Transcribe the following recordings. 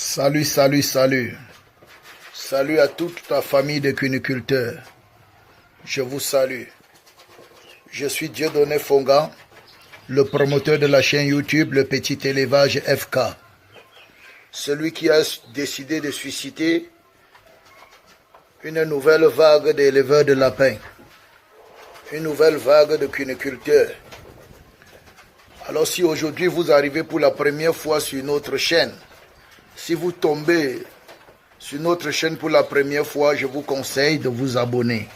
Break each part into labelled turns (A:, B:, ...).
A: Salut, salut, salut. Salut à toute la famille de cuniculteurs. Je vous salue. Je suis Dieudonné Fongan, le promoteur de la chaîne YouTube Le Petit Élevage FK. Celui qui a décidé de susciter une nouvelle vague d'éleveurs de lapins. Une nouvelle vague de cuniculteurs. Alors si aujourd'hui vous arrivez pour la première fois sur notre chaîne, si vous tombez sur notre chaîne pour la première fois, je vous conseille de vous abonner.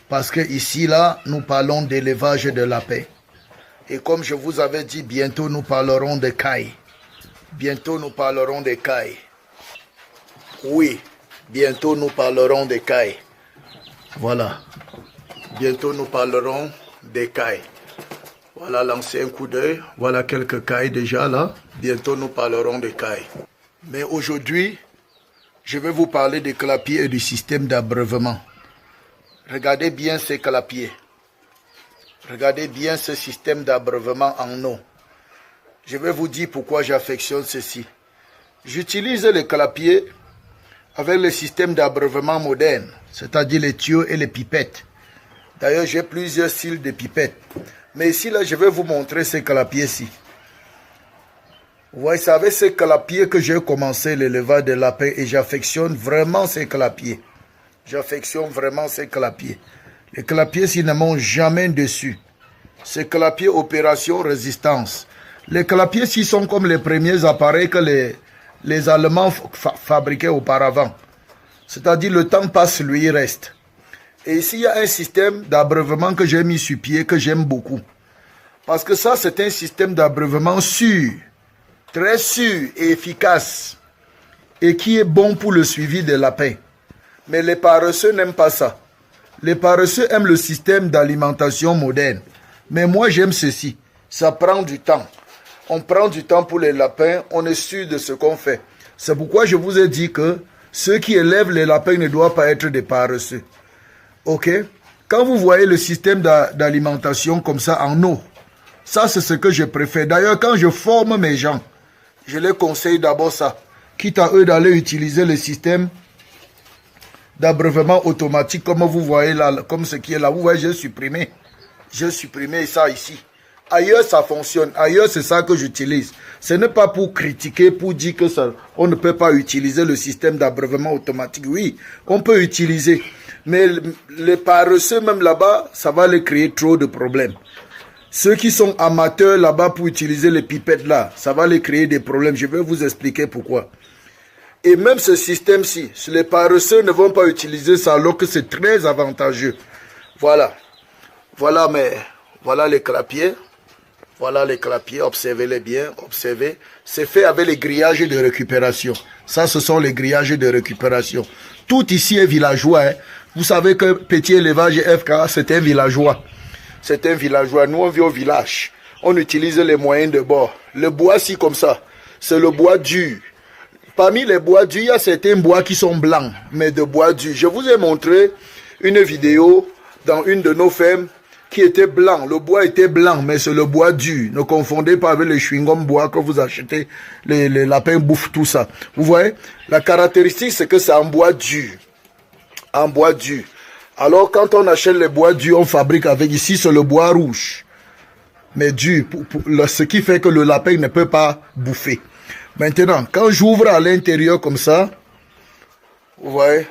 A: Parce que ici, là, nous parlons d'élevage de lapins. Et comme je vous avais dit, bientôt nous parlerons des cailles. Bientôt nous parlerons des cailles. Oui, bientôt nous parlerons des cailles. Voilà. Bientôt nous parlerons des cailles. Voilà l'ancien coup d'œil. Voilà quelques cailles déjà là. Bientôt nous parlerons des cailles. Mais aujourd'hui, je vais vous parler des clapiers et du système d'abreuvement. Regardez bien ces clapiers. Regardez bien ce système d'abreuvement en eau. Je vais vous dire pourquoi j'affectionne ceci. J'utilise les clapiers avec le système d'abreuvement moderne, c'est-à-dire les tuyaux et les pipettes. D'ailleurs, j'ai plusieurs styles de pipettes. Mais ici, là, je vais vous montrer ces clapiers-ci. Vous voyez, c'est avec ces clapiers que j'ai commencé l'élevage de lapins et j'affectionne vraiment ces clapiers. J'affectionne vraiment ces clapiers. Les clapiers, s'ils ne m'ont jamais dessus. Ces clapiers opération résistance. Les clapiers, s'ils sont comme les premiers appareils que les Allemands fabriquaient auparavant. C'est-à-dire, le temps passe, lui, il reste. Et ici, il y a un système d'abreuvement que j'ai mis sur pied, que j'aime beaucoup. Parce que ça, c'est un système d'abreuvement sûr. Très sûr et efficace. Et qui est bon pour le suivi des lapins. Mais les paresseux n'aiment pas ça. Les paresseux aiment le système d'alimentation moderne. Mais moi, j'aime ceci. Ça prend du temps. On prend du temps pour les lapins. On est sûr de ce qu'on fait. C'est pourquoi je vous ai dit que ceux qui élèvent les lapins ne doivent pas être des paresseux. Ok? Quand vous voyez le système d'alimentation comme ça en eau, ça c'est ce que je préfère. D'ailleurs, quand je forme mes gens, je les conseille d'abord ça. Quitte à eux d'aller utiliser le système d'abreuvement automatique comme vous voyez là, comme ce qui est là. Vous voyez, j'ai supprimé. J'ai supprimé ça ici. Ailleurs, ça fonctionne. Ailleurs, c'est ça que j'utilise. Ce n'est pas pour critiquer, pour dire que ça, on ne peut pas utiliser le système d'abreuvement automatique. Oui, on peut utiliser. Mais les paresseux, même là-bas, ça va les créer trop de problèmes. Ceux qui sont amateurs là-bas pour utiliser les pipettes là, ça va les créer des problèmes. Je vais vous expliquer pourquoi. Et même ce système-ci, les paresseux ne vont pas utiliser ça alors que c'est très avantageux. Voilà. Voilà les clapiers. Voilà les clapiers, observez-les bien, observez. C'est fait avec les grillages de récupération. Ça, ce sont les grillages de récupération. Tout ici est villageois. Hein. Vous savez que Petit Élevage FK, c'est un villageois. C'est un villageois. Nous, on vit au village. On utilise les moyens de bord. Le bois, si comme ça, c'est le bois dur. Parmi les bois durs, il y a certains bois qui sont blancs, mais de bois dur. Je vous ai montré une vidéo dans une de nos fermes qui était blanc. Le bois était blanc, mais c'est le bois dur. Ne confondez pas avec le chewing-gum bois que vous achetez. Les lapins bouffent tout ça. Vous voyez? La caractéristique, c'est que c'est en bois dur. En bois dur. Alors, quand on achète les bois durs, on fabrique avec ici, c'est le bois rouge. Mais dur, ce qui fait que le lapin ne peut pas bouffer. Maintenant, quand j'ouvre à l'intérieur comme ça, vous voyez,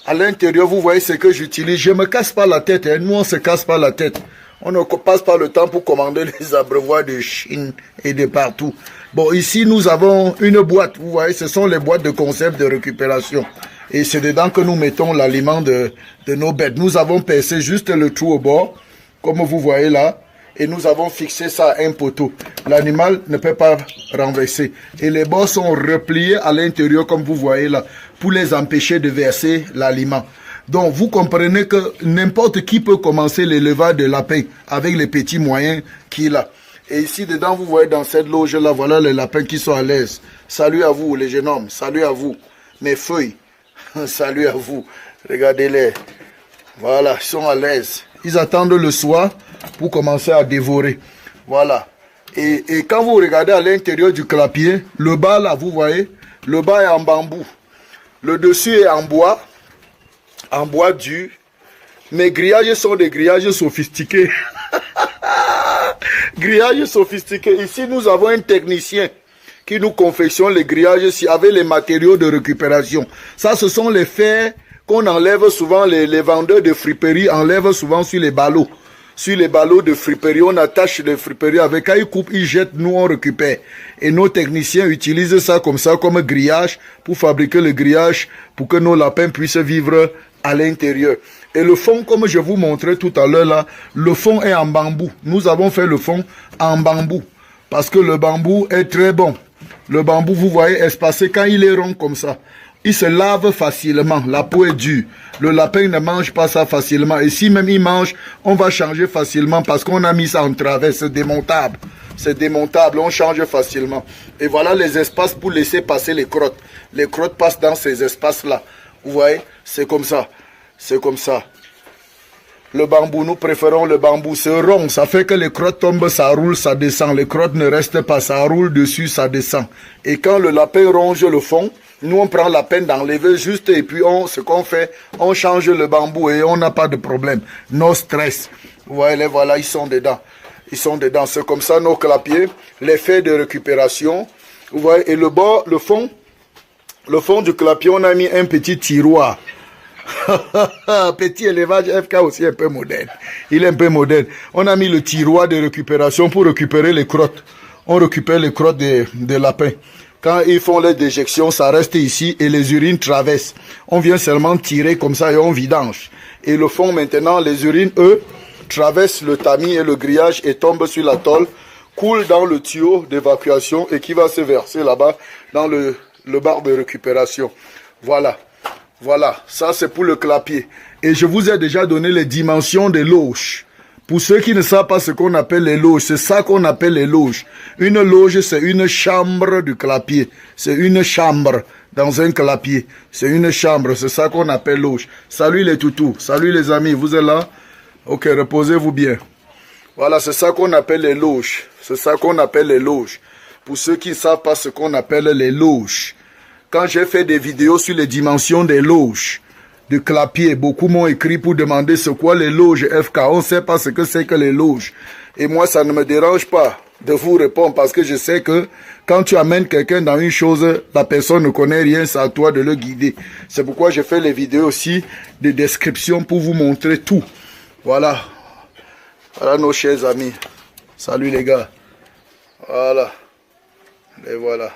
A: à l'intérieur, vous voyez ce que j'utilise. Je ne me casse pas la tête. Hein. Nous, on ne se casse pas la tête. On ne passe pas le temps pour commander les abreuvoirs de Chine et de partout. Bon, ici, nous avons une boîte. Vous voyez, ce sont les boîtes de conserve de récupération. Et c'est dedans que nous mettons l'aliment de nos bêtes. Nous avons percé juste le trou au bord, comme vous voyez là. Et nous avons fixé ça à un poteau. L'animal ne peut pas renverser. Et les bords sont repliés à l'intérieur, comme vous voyez là, pour les empêcher de verser l'aliment. Donc, vous comprenez que n'importe qui peut commencer l'élevage de lapins avec les petits moyens qu'il a. Et ici, dedans, vous voyez dans cette loge-là, voilà les lapins qui sont à l'aise. Salut à vous, les jeunes hommes. Salut à vous, mes feuilles. Salut à vous. Regardez-les. Voilà, ils sont à l'aise. Ils attendent le soir pour commencer à dévorer. Voilà. Et quand vous regardez à l'intérieur du clapier, le bas là, vous voyez, le bas est en bambou. Le dessus est en bois dur. Mes grillages sont des grillages sophistiqués. Grillages sophistiqués. Ici, nous avons un technicien qui nous confectionne les grillages avec les matériaux de récupération. Ça, ce sont les fers qu'on enlève souvent, les vendeurs de friperie enlèvent souvent sur les ballots. Sur les ballots de friperie, on attache les friperies avec, quand ils coupent, ils jettent, nous on récupère. Et nos techniciens utilisent ça comme grillage pour fabriquer le grillage pour que nos lapins puissent vivre à l'intérieur. Et le fond, comme je vous montrais tout à l'heure là, le fond est en bambou. Nous avons fait le fond en bambou parce que le bambou est très bon. Le bambou, vous voyez, espacé quand il est rond comme ça. Il se lave facilement, la peau est dure. Le lapin ne mange pas ça facilement. Et si même il mange, on va changer facilement parce qu'on a mis ça en travers. C'est démontable. C'est démontable, on change facilement. Et voilà les espaces pour laisser passer les crottes. Les crottes passent dans ces espaces-là. Vous voyez, c'est comme ça. C'est comme ça. Le bambou, nous préférons le bambou. C'est rond, ça fait que les crottes tombent, ça roule, ça descend. Les crottes ne restent pas, ça roule dessus, ça descend. Et quand le lapin ronge le fond, nous, on prend la peine d'enlever juste et puis ce qu'on fait, on change le bambou et on n'a pas de problème. No stress. Vous voyez, les voilà, ils sont dedans. Ils sont dedans. C'est comme ça nos clapiers, l'effet de récupération. Vous voyez, et le fond du clapier, on a mis un petit tiroir. Petit élevage FK aussi un peu moderne. Il est un peu moderne. On a mis le tiroir de récupération pour récupérer les crottes. On récupère les crottes des lapins. Quand ils font les déjections, ça reste ici et les urines traversent. On vient seulement tirer comme ça et on vidange. Et le fond maintenant, les urines, eux, traversent le tamis et le grillage et tombent sur la tôle, coulent dans le tuyau d'évacuation et qui va se verser là-bas dans le bar de récupération. Voilà. Voilà, ça c'est pour le clapier. Et je vous ai déjà donné les dimensions des loges. Pour ceux qui ne savent pas ce qu'on appelle les loges, c'est ça qu'on appelle les loges. Une loge, c'est une chambre du clapier. C'est une chambre dans un clapier. C'est une chambre, c'est ça qu'on appelle loge. Salut les toutous, salut les amis, vous êtes là? Ok, reposez-vous bien. Voilà, c'est ça qu'on appelle les loges. C'est ça qu'on appelle les loges. Pour ceux qui ne savent pas ce qu'on appelle les loges. Quand j'ai fait des vidéos sur les dimensions des loges, de clapier, beaucoup m'ont écrit pour demander ce quoi les loges FK. On ne sait pas ce que c'est que les loges. Et moi, ça ne me dérange pas de vous répondre parce que je sais que quand tu amènes quelqu'un dans une chose, la personne ne connaît rien, c'est à toi de le guider. C'est pourquoi je fais les vidéos aussi de description pour vous montrer tout. Voilà. Voilà nos chers amis. Salut les gars. Voilà. Et voilà.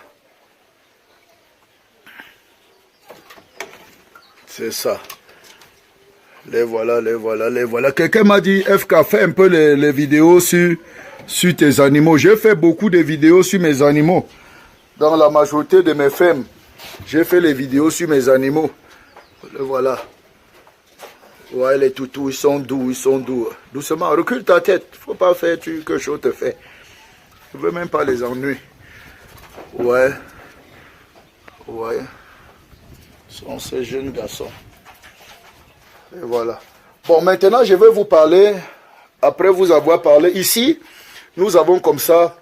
A: C'est ça. Les voilà, les voilà, les voilà. Quelqu'un m'a dit, FK, fais un peu les vidéos sur tes animaux. J'ai fait beaucoup de vidéos sur mes animaux. Dans la majorité de mes fermes, j'ai fait les vidéos sur mes animaux. Les voilà. Ouais, les toutous, ils sont doux, ils sont doux. Doucement, recule ta tête. Faut pas faire que chose te fait. Je veux même pas les ennuyer. Ouais. Ouais. Sont ces jeunes garçons. Et voilà. Bon, maintenant, je vais vous parler, après vous avoir parlé. Ici, nous avons comme ça,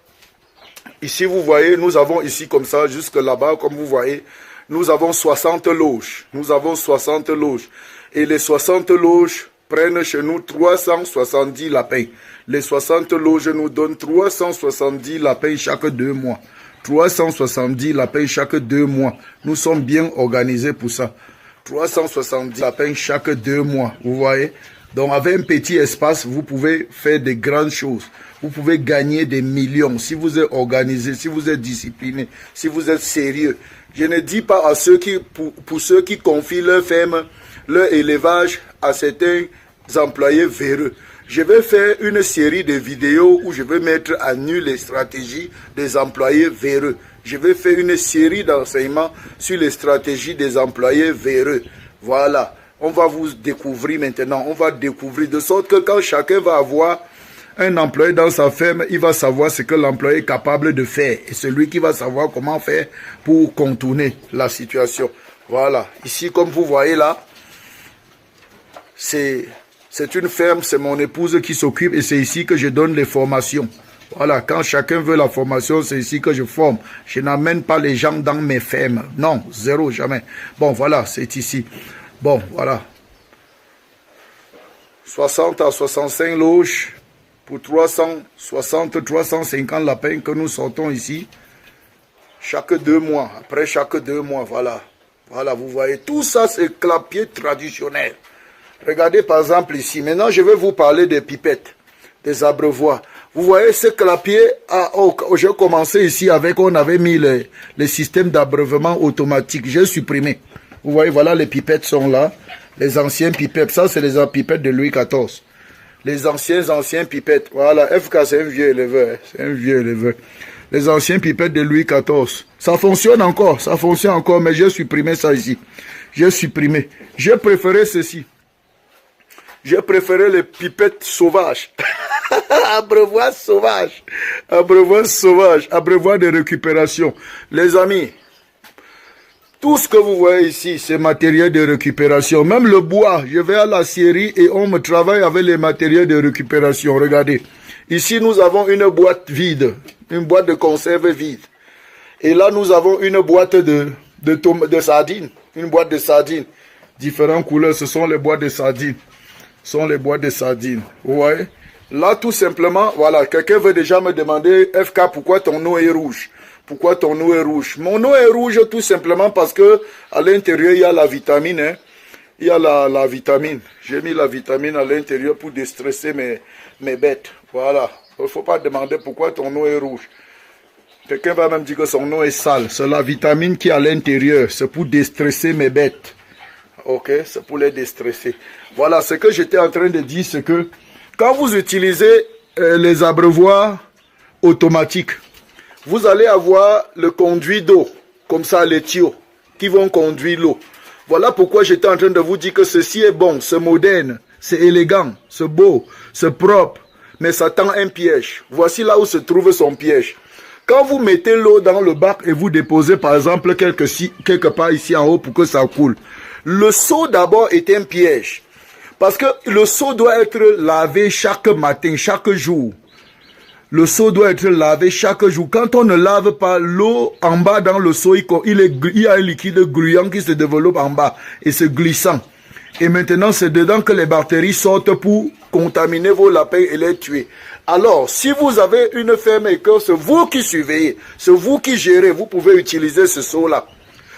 A: ici, vous voyez, nous avons ici comme ça, jusque là-bas, comme vous voyez, nous avons 60 loges. Nous avons 60 loges. Et les 60 loges prennent chez nous 370 lapins. Les 60 loges nous donnent 370 lapins chaque 2 mois. 370 lapins chaque 2 mois. Nous sommes bien organisés pour ça. 370 lapins chaque 2 mois. Vous voyez? Donc avec un petit espace, vous pouvez faire de grandes choses. Vous pouvez gagner des millions si vous êtes organisé, si vous êtes discipliné, si vous êtes sérieux. Je ne dis pas à ceux qui, pour ceux qui confient leur ferme, leur élevage à certains employés véreux. Je vais faire une série de vidéos où je vais mettre à nu les stratégies des employés véreux. Je vais faire une série d'enseignements sur les stratégies des employés véreux. Voilà. On va vous découvrir maintenant. On va découvrir de sorte que quand chacun va avoir un employé dans sa ferme, il va savoir ce que l'employé est capable de faire. Et celui qui va savoir comment faire pour contourner la situation. Voilà. Ici, comme vous voyez là, c'est une ferme, c'est mon épouse qui s'occupe et c'est ici que je donne les formations. Voilà, quand chacun veut la formation, c'est ici que je forme. Je n'amène pas les gens dans mes fermes. Non, zéro, jamais. Bon, voilà, c'est ici. Bon, voilà. 60 à 65 loges pour 360, 350 lapins que nous sortons ici. Chaque 2 mois. Après chaque 2 mois, voilà. Voilà, vous voyez. Tout ça, c'est clapier traditionnel. Regardez par exemple ici. Maintenant, je vais vous parler des pipettes, des abreuvoirs. Vous voyez, ce clapier, j'ai commencé ici avec, on avait mis les systèmes d'abreuvement automatique. J'ai supprimé. Vous voyez, voilà, les pipettes sont là. Les anciennes pipettes. Ça, c'est les pipettes de Louis XIV. Les anciens pipettes. Voilà, FK, c'est un vieux éleveur. C'est un vieux éleveur. Les anciens pipettes de Louis XIV. Ça fonctionne encore, mais j'ai supprimé ça ici. J'ai supprimé. J'ai préféré ceci. J'ai préféré les pipettes sauvages. Abreuvoir sauvage. Abreuvoir sauvage. Abreuvoir de récupération. Les amis, tout ce que vous voyez ici, c'est matériel de récupération. Même le bois, je vais à la scierie et on me travaille avec les matériels de récupération. Regardez. Ici, nous avons une boîte vide. Une boîte de conserve vide. Et là, nous avons une boîte de sardines. Une boîte de sardines. Différentes couleurs, ce sont les boîtes de sardines. Ce sont les boîtes de sardines. Vous voyez? Là, tout simplement, voilà, quelqu'un veut déjà me demander, FK, pourquoi ton eau est rouge? Pourquoi ton eau est rouge? Mon eau est rouge tout simplement parce que à l'intérieur, il y a la vitamine. Hein. Il y a la vitamine. J'ai mis la vitamine à l'intérieur pour déstresser mes bêtes. Voilà. Il ne faut pas demander pourquoi ton eau est rouge. Quelqu'un va même dire que son eau est sale. C'est la vitamine qui est à l'intérieur. C'est pour déstresser mes bêtes. Ok, c'est pour les déstresser. Voilà, ce que j'étais en train de dire, c'est que quand vous utilisez les abreuvoirs automatiques, vous allez avoir le conduit d'eau, comme ça les tuyaux, qui vont conduire l'eau. Voilà pourquoi j'étais en train de vous dire que ceci est bon, c'est moderne, c'est élégant, c'est beau, c'est propre, mais ça tend un piège. Voici là où se trouve son piège. Quand vous mettez l'eau dans le bac et vous déposez par exemple quelque part ici en haut pour que ça coule, le seau d'abord est un piège. Parce que le seau doit être lavé chaque matin, chaque jour. Le seau doit être lavé chaque jour. Quand on ne lave pas l'eau en bas dans le seau, il y a un liquide gluant qui se développe en bas et c'est glissant. Et maintenant, c'est dedans que les bactéries sortent pour contaminer vos lapins et les tuer. Alors, si vous avez une ferme et que c'est vous qui surveillez, c'est vous qui gérez, vous pouvez utiliser ce seau-là.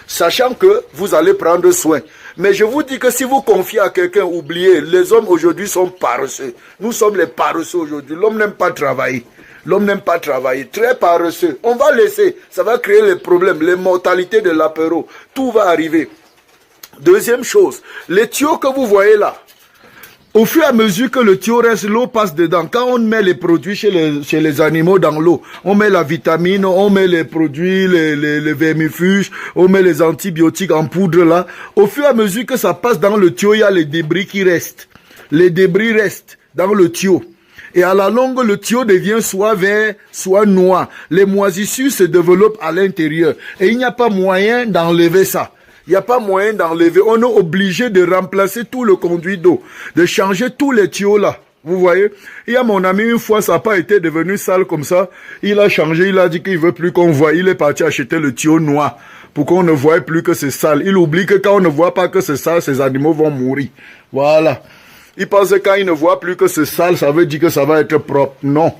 A: Sachant que vous allez prendre soin. Mais je vous dis que si vous confiez à quelqu'un, oubliez, les hommes aujourd'hui sont paresseux. Nous sommes les paresseux aujourd'hui. L'homme n'aime pas travailler. L'homme n'aime pas travailler. Très paresseux. On va laisser. Ça va créer les problèmes, les mortalités de l'apéro. Tout va arriver. Deuxième chose, les tuyaux que vous voyez là, au fur et à mesure que le tuyau reste, l'eau passe dedans. Quand on met les produits chez les animaux dans l'eau, on met la vitamine, on met les produits, les vermifuges, on met les antibiotiques en poudre là. Au fur et à mesure que ça passe dans le tuyau, il y a les débris qui restent. Les débris restent dans le tuyau. Et à la longue, le tuyau devient soit vert, soit noir. Les moisissures se développent à l'intérieur. Et il n'y a pas moyen d'enlever ça. Il n'y a pas moyen d'enlever. On est obligé de remplacer tout le conduit d'eau, de changer tous les tuyaux là. Vous voyez? Il y a mon ami, une fois, ça n'a pas été devenu sale comme ça. Il a changé, il a dit qu'il ne veut plus qu'on voit. Il est parti acheter le tuyau noir pour qu'on ne voie plus que c'est sale. Il oublie que quand on ne voit pas que c'est sale, ces animaux vont mourir. Voilà. Il pense que quand il ne voit plus que c'est sale, ça veut dire que ça va être propre. Non.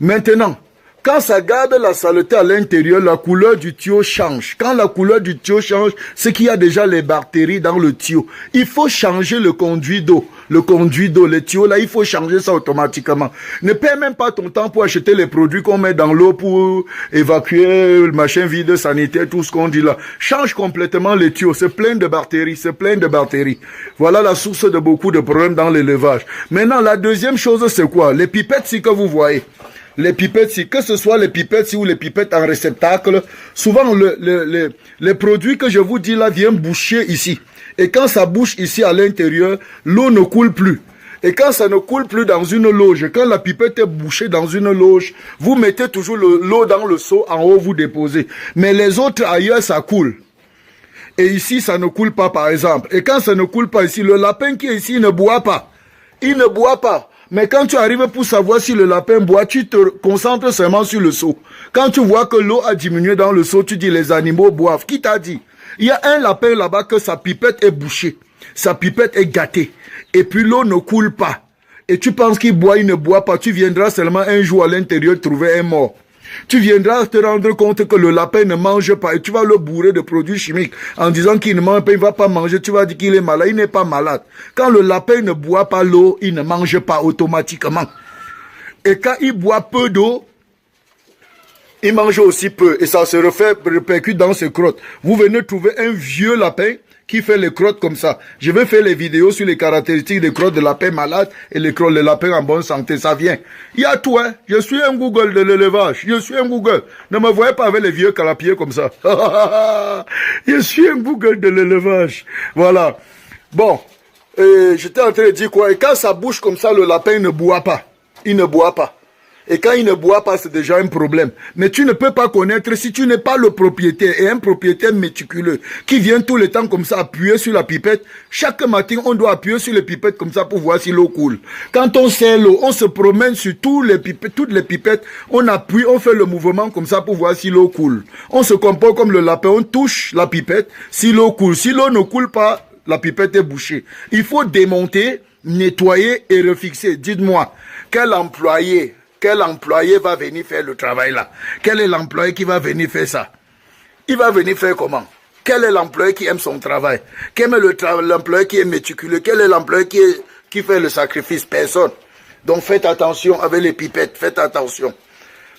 A: Maintenant, quand ça garde la saleté à l'intérieur, la couleur du tuyau change. Quand la couleur du tuyau change, c'est qu'il y a déjà les bactéries dans le tuyau. Il faut changer le conduit d'eau. Le conduit d'eau, les tuyaux là, il faut changer ça automatiquement. Ne perds même pas ton temps pour acheter les produits qu'on met dans l'eau pour évacuer le machin vide sanitaire, tout ce qu'on dit là. Change complètement les tuyaux. C'est plein de bactéries, c'est plein de bactéries. Voilà la source de beaucoup de problèmes dans l'élevage. Maintenant, la deuxième chose, c'est quoi? Les pipettes, c'est que vous voyez. Les pipettes, que ce soit les pipettes ou les pipettes en réceptacle, souvent les produits que je vous dis là viennent boucher ici. Et quand ça bouche ici à l'intérieur, l'eau ne coule plus. Et quand ça ne coule plus dans une loge, quand la pipette est bouchée dans une loge, vous mettez toujours l'eau dans le seau, en haut vous déposez. Mais les autres ailleurs, ça coule. Et ici, ça ne coule pas par exemple. Et quand ça ne coule pas ici, le lapin qui est ici, il ne boit pas. Il ne boit pas. Mais quand tu arrives pour savoir si le lapin boit, tu te concentres seulement sur le seau. Quand tu vois que l'eau a diminué dans le seau, tu dis les animaux boivent. Qui t'a dit? Il y a un lapin là-bas que sa pipette est bouchée. Sa pipette est gâtée. Et puis l'eau ne coule pas. Et tu penses qu'il boit, il ne boit pas. Tu viendras seulement un jour à l'intérieur trouver un mort. Tu viendras te rendre compte que le lapin ne mange pas et tu vas le bourrer de produits chimiques en disant qu'il ne mange pas, il ne va pas manger, tu vas dire qu'il est malade, il n'est pas malade. Quand le lapin ne boit pas l'eau, il ne mange pas automatiquement. Et quand il boit peu d'eau, il mange aussi peu et ça se répercute dans ses crottes. Vous venez trouver un vieux lapin qui fait les crottes comme ça. Je vais faire les vidéos sur les caractéristiques des crottes de lapin malade et les crottes de lapin en bonne santé. Ça vient. Il y a tout, hein. Je suis un Google de l'élevage. Je suis un Google. Ne me voyez pas avec les vieux calapiers comme ça. Je suis un Google de l'élevage. Voilà. Bon. J'étais en train de dire quoi? Et quand ça bouge comme ça, le lapin ne boit pas. Il ne boit pas. Et quand il ne boit pas, c'est déjà un problème. Mais tu ne peux pas connaître si tu n'es pas le propriétaire. Et un propriétaire méticuleux qui vient tout le temps comme ça appuyer sur la pipette. Chaque matin, on doit appuyer sur les pipettes comme ça pour voir si l'eau coule. Quand on sert l'eau, on se promène sur toutes les pipettes. On appuie, on fait le mouvement comme ça pour voir si l'eau coule. On se comporte comme le lapin. On touche la pipette si l'eau coule. Si l'eau ne coule pas, la pipette est bouchée. Il faut démonter, nettoyer et refixer. Dites-moi, quel employé va venir faire le travail là? Quel est l'employé qui va venir faire ça? Il va venir faire comment? Quel est l'employé qui aime son travail? Quel est l'employé qui est méticuleux? Quel est l'employé qui fait le sacrifice? Personne. Donc faites attention avec les pipettes, faites attention.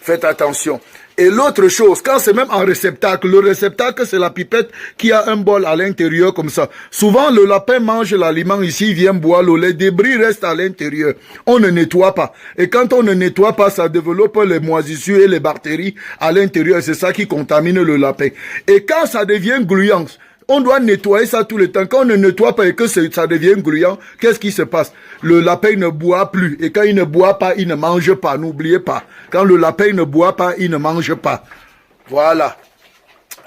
A: Faites attention. Et l'autre chose, quand c'est même en réceptacle, le réceptacle c'est la pipette qui a un bol à l'intérieur comme ça. Souvent le lapin mange l'aliment ici, il vient boire l'eau, les débris restent à l'intérieur. On ne nettoie pas. Et quand on ne nettoie pas, ça développe les moisissures et les bactéries à l'intérieur. C'est ça qui contamine le lapin. Et quand ça devient gluant, on doit nettoyer ça tout le temps. Quand on ne nettoie pas et que ça devient gluant, qu'est-ce qui se passe? Le lapin ne boit plus. Et quand il ne boit pas, il ne mange pas. N'oubliez pas. Quand le lapin ne boit pas, il ne mange pas. Voilà.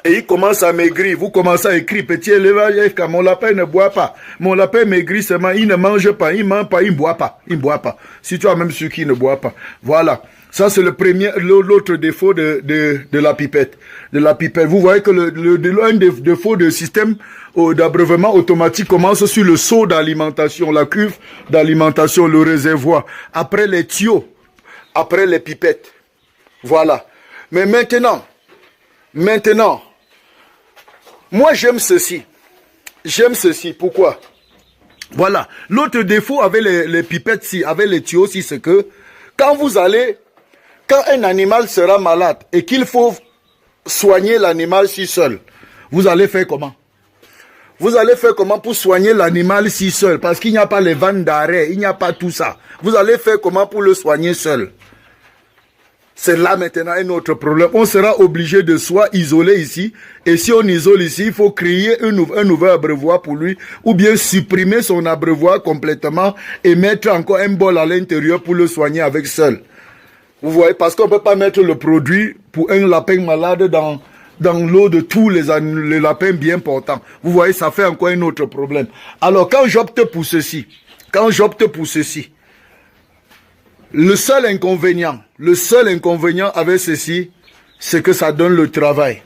A: Et il commence à maigrir. Vous commencez à écrire, petit élevage, mon lapin ne boit pas. Mon lapin maigrit seulement, il ne mange pas, il ne mange pas, il ne boit pas. Il ne boit pas. Si tu as même ceux qui ne boit pas. Voilà. Ça, c'est l'autre défaut de la pipette. Vous voyez que l'un des défauts du système d'abreuvement automatique commence sur le seau d'alimentation, la cuve d'alimentation, le réservoir. Après les tuyaux, après les pipettes. Voilà. Mais maintenant, moi j'aime ceci. Pourquoi? Voilà. L'autre défaut avec les pipettes, avec les tuyaux, c'est que quand un animal sera malade et qu'il faut soigner l'animal si seul, vous allez faire comment? Vous allez faire comment pour soigner l'animal si seul? Parce qu'il n'y a pas les vannes d'arrêt, il n'y a pas tout ça. Vous allez faire comment pour le soigner seul? C'est là maintenant un autre problème. On sera obligé de soit isoler ici. Et si on isole ici, il faut créer un nouvel abreuvoir pour lui. Ou bien supprimer son abreuvoir complètement et mettre encore un bol à l'intérieur pour le soigner avec seul. Vous voyez, parce qu'on ne peut pas mettre le produit pour un lapin malade dans l'eau de tous les lapins bien portants. Vous voyez, ça fait encore un autre problème. Alors, quand j'opte pour ceci, le seul inconvénient avec ceci, c'est que ça donne le travail.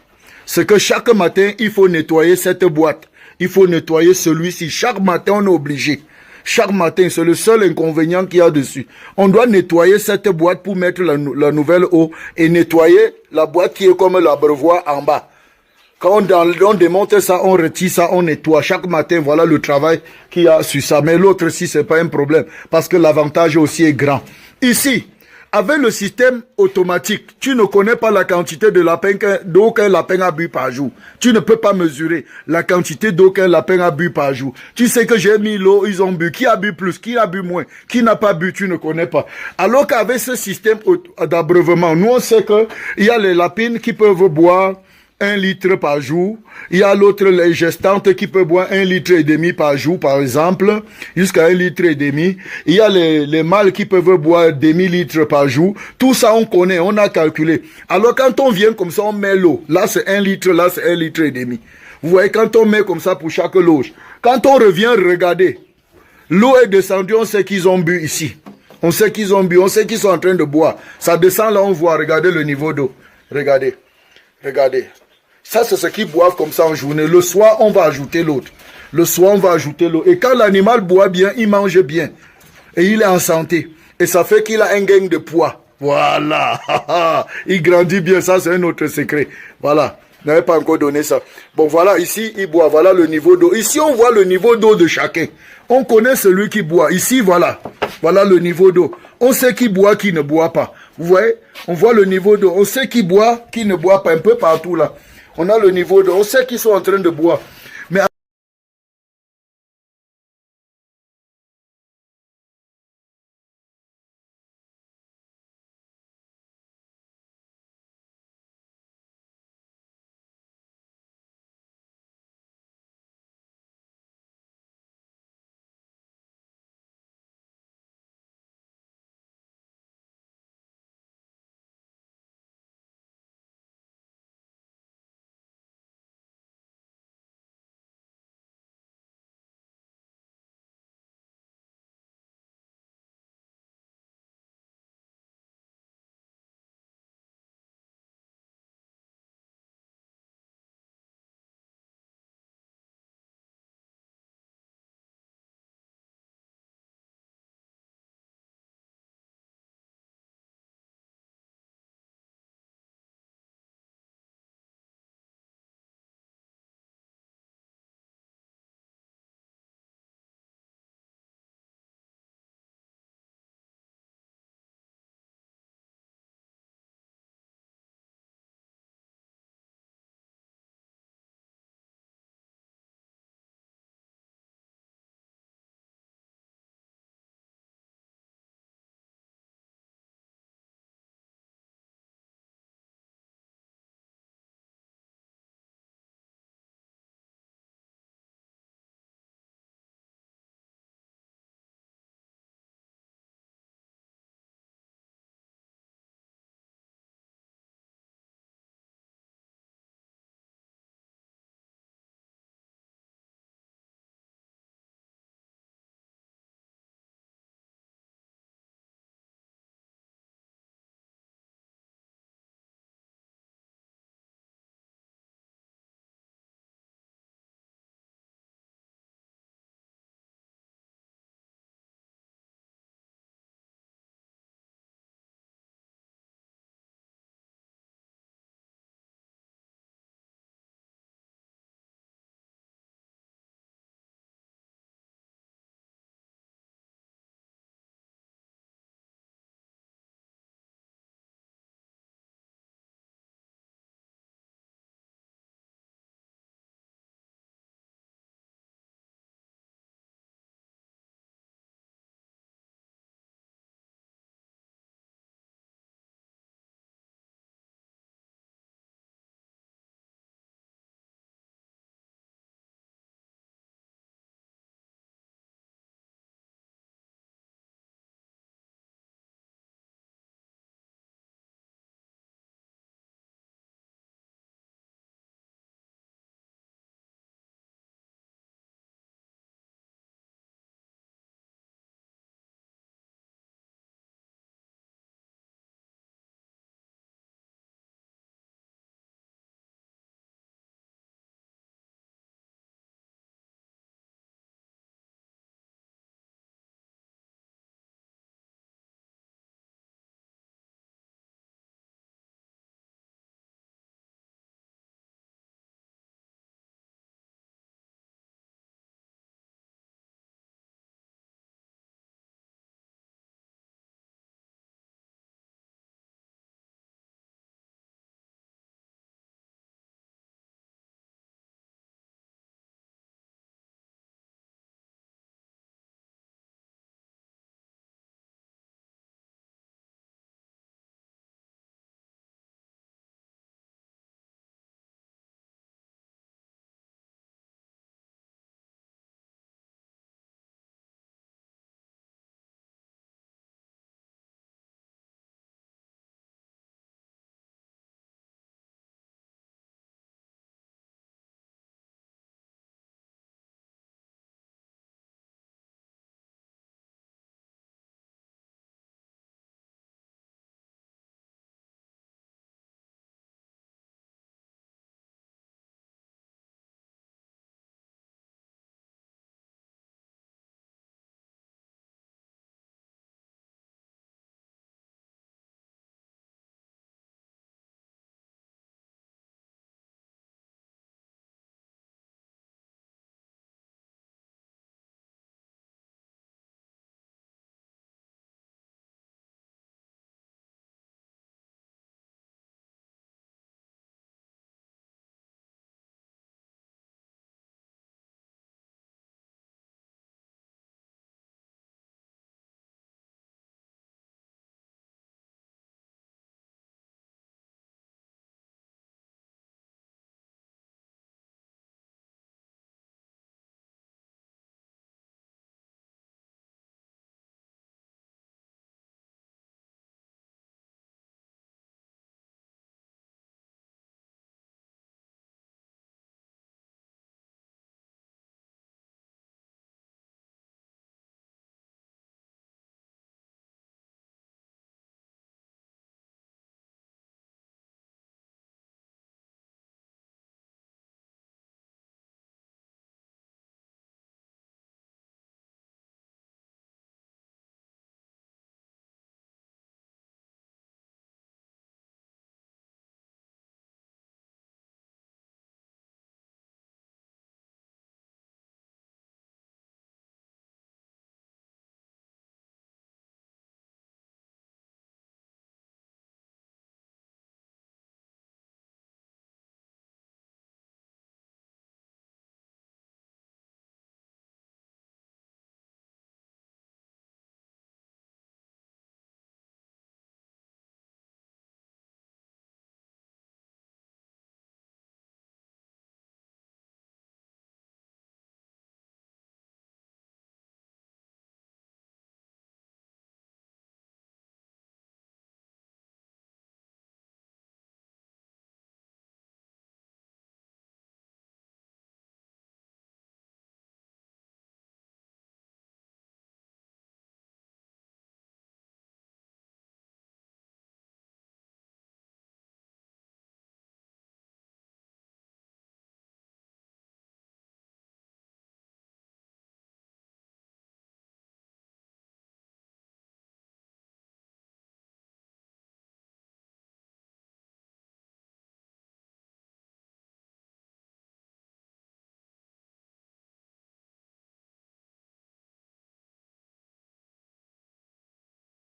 A: C'est que chaque matin, il faut nettoyer cette boîte. Il faut nettoyer celui-ci. Chaque matin, on est obligé. Chaque matin, c'est le seul inconvénient qu'il y a dessus. On doit nettoyer cette boîte pour mettre la nouvelle eau et nettoyer la boîte qui est comme l'abreuvoir en bas. Quand on démonte ça, on retire ça, on nettoie. Chaque matin, voilà le travail qu'il y a sur ça. Mais l'autre, si c'est pas un problème, parce que l'avantage aussi est grand. Ici, avec le système automatique, tu ne connais pas la quantité d'eau qu'un lapin a bu par jour. Tu ne peux pas mesurer la quantité d'eau qu'un lapin a bu par jour. Tu sais que j'ai mis l'eau, ils ont bu. Qui a bu plus? Qui a bu moins? Qui n'a pas bu? Tu ne connais pas. Alors qu'avec ce système d'abreuvement, nous on sait qu'il y a les lapines qui peuvent boire 1 litre par jour. Il y a l'autre, les gestantes qui peut boire 1,5 litre par jour, par exemple, jusqu'à 1,5 litre. Il y a les mâles qui peuvent boire demi-litre par jour. Tout ça, on connaît, on a calculé. Alors, quand on vient comme ça, on met l'eau. Là, c'est 1 litre, là, c'est 1,5 litre. Vous voyez, quand on met comme ça pour chaque loge. Quand on revient regarder, l'eau est descendue, on sait qu'ils ont bu ici. On sait qu'ils ont bu, on sait qu'ils sont en train de boire. Ça descend là, on voit, regardez le niveau d'eau. Regardez, regardez. Ça, c'est ce qu'ils boivent comme ça en journée. Le soir, on va ajouter l'autre. Le soir, on va ajouter l'eau. Et quand l'animal boit bien, il mange bien. Et il est en santé. Et ça fait qu'il a un gain de poids. Voilà. Il grandit bien. Ça, c'est un autre secret. Voilà. Je n'avais pas encore donné ça. Bon, voilà. Ici, il boit. Voilà le niveau d'eau. Ici, on voit le niveau d'eau de chacun. On connaît celui qui boit. Ici, voilà. Voilà le niveau d'eau. On sait qui boit, qui ne boit pas. Vous voyez? On voit le niveau d'eau. On sait qui boit, qui ne boit pas. Un peu partout là. On a le niveau d'eau. On sait qu'ils sont en train de boire.